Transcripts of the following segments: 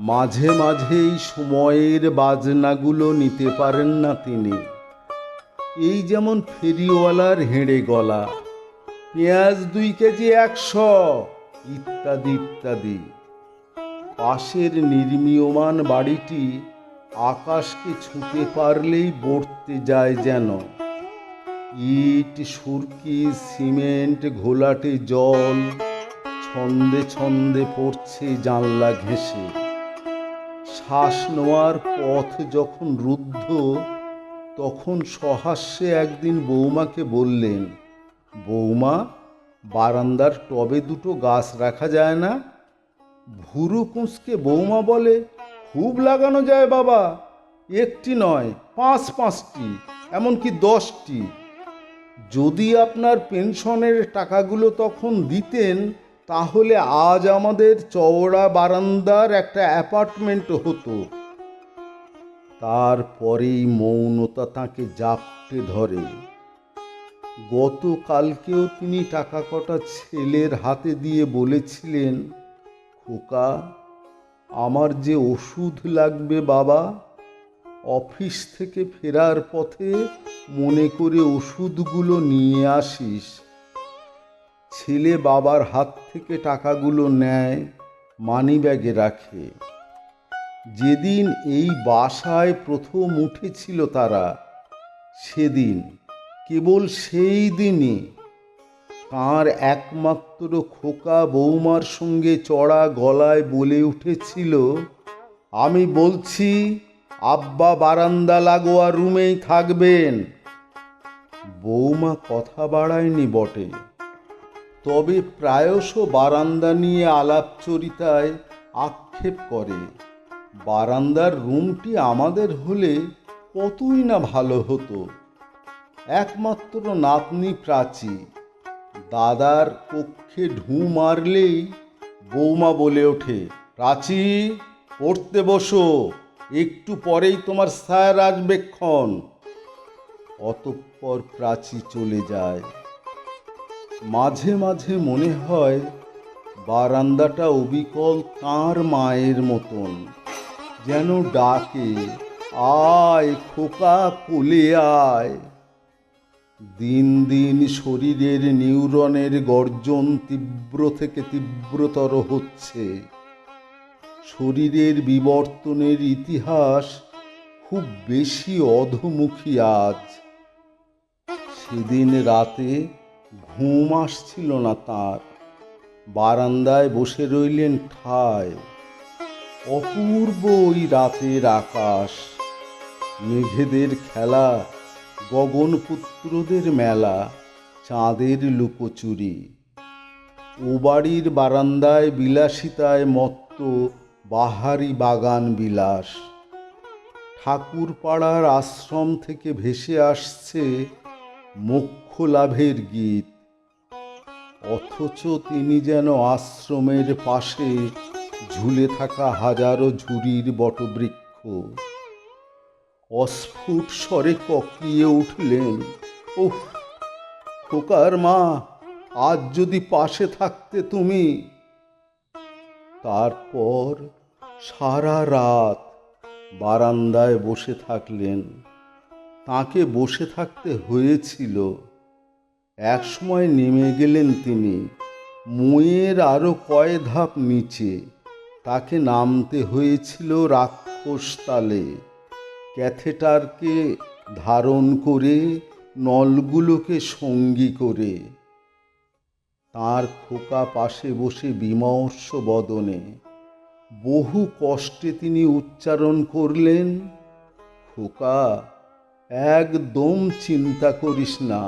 মাঝে মাঝেই সময়ের বাজনাগুলো নিতে পারেন না তিনি। এই যেমন ফেরিওয়ালার হেঁড়ে গলা, পেঁয়াজ 2 কেজি 100, ইত্যাদি ইত্যাদি। পাশের নির্মীয়মান বাড়িটি আকাশকে ছুঁতে পারলেই বর্তে যায় যেন। ইট, সুরকি, সিমেন্ট, ঘোলাটে জল ছন্দে ছন্দে পড়ছে জানলা ঘেঁষে। শ্বাস নেওয়ার পথ যখন রুদ্ধ, তখন সহাস্যে একদিন বৌমাকে বললেন, বৌমা, বারান্দার টবে 2টো গাছ রাখা যায় না? ভুরু কুঁচকে বৌমা বলে, খুব লাগানো যায় বাবা, 1টি নয়, 5টি, এমনকি 10টি। যদি আপনার পেনশনের টাকাগুলো তখন দিতেন, তাহলে আজ আমাদের চওড়া বারান্দার একটা অ্যাপার্টমেন্ট হতো। তারপরেই মৌনতা তাঁকে জাপটে ধরে। গতকালকেও তিনি টাকা কটা ছেলের হাতে দিয়ে বলেছিলেন, খোকা, আমার যে ওষুধ লাগবে বাবা, অফিস থেকে ফেরার পথে মনে করে ওষুধগুলো নিয়ে আসিস। ছেলে বাবার হাত থেকে টাকাগুলো নেয়, মানিব্যাগে রাখে। যেদিন এই বাসায় প্রথম উঠেছিল তারা, সেদিন, কেবল সেই দিনই তাঁর একমাত্র খোকা বৌমার সঙ্গে চড়া গলায় বলে উঠেছিল, আমি বলছি আব্বা বারান্দা লাগোয়া রুমেই থাকবেন। বৌমা কথা বাড়ায়নি বটে, তবে প্রায়শ বারান্দা নিয়ে আলাপচরিতায় আক্ষেপ করে, বারান্দার রুমটি আমাদের হলে কতই না ভালো হতো। একমাত্র নাতনি প্রাচী, দাদার কক্ষে ঢুঁ মারলেই বৌমা বলে ওঠে, প্রাচী, পড়তে বসো, একটু পরেই তোমার স্যার আসবেক্ষণ। অতঃপর প্রাচী চলে যায়। মাঝে মাঝে মনে হয় বারান্দাটা অবিকল তাঁর মায়ের মতন, যেন ডাকে, আয় খোকা, কোলে আয়। দিন দিন শরীরের নিউরনের গর্জন তীব্র থেকে তীব্রতর হচ্ছে। শরীরের বিবর্তনের ইতিহাস খুব বেশি অধোমুখী আজ। সেদিন রাতে ঘুম আসছিল না তাঁর, বারান্দায় বসে রইলেন ঠায়। অপূর্ব ওই রাতের আকাশ, মেঘেদের খেলা, গগনপুত্রদের মেলা, চাঁদের লুকোচুরি। ও বাড়ির বারান্দায় বিলাসিতায় মত্ত বাহারি বাগান বিলাস। ঠাকুরপাড়ার আশ্রম থেকে ভেসে আসছে মোক্ষ লাভের গীত, অথচ তিনি যেন আশ্রমের পাশে ঝুলে থাকা হাজারো ঝুরির বটবৃক্ষ। অস্ফুট স্বরে ককিয়ে উঠলেন, ওহ খোকার মা, আজ যদি পাশে থাকতে তুমি। তারপর সারা রাত বারান্দায় বসে থাকলেন। তাকে বসে থাকতে হয়েছিল। একসময় নেমে গেলেন তিনি, মুয়ের আরো কয় ধাপ নিচে। তাকে নামতে হয়েছিল রাক্ষসতালে, ক্যাথেটারকে ধারণ করে, নলগুলোকে সঙ্গী করে। তাঁর খোকা পাশে বসে বিমর্ষ বদনে বহু কষ্টে তিনি উচ্চারণ করলেন, খোকা, একদম চিন্তা করিস না,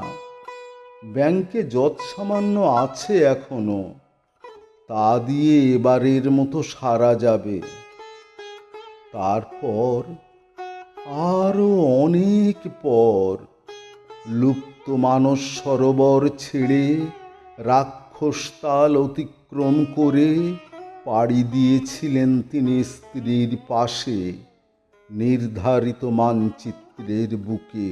ব্যাংকে যৎসামান্য আছে এখনো, তা দিয়ে এবারের মতো সারা যাবে। তারপর, আরো অনেক পর, লুপ্ত মানস সরোবর ছেড়ে, রাক্ষসতাল অতিক্রম করে পাড়ি দিয়েছিলেন তিনি স্ত্রীর পাশে, নির্ধারিত মানচিত্রের বুকে।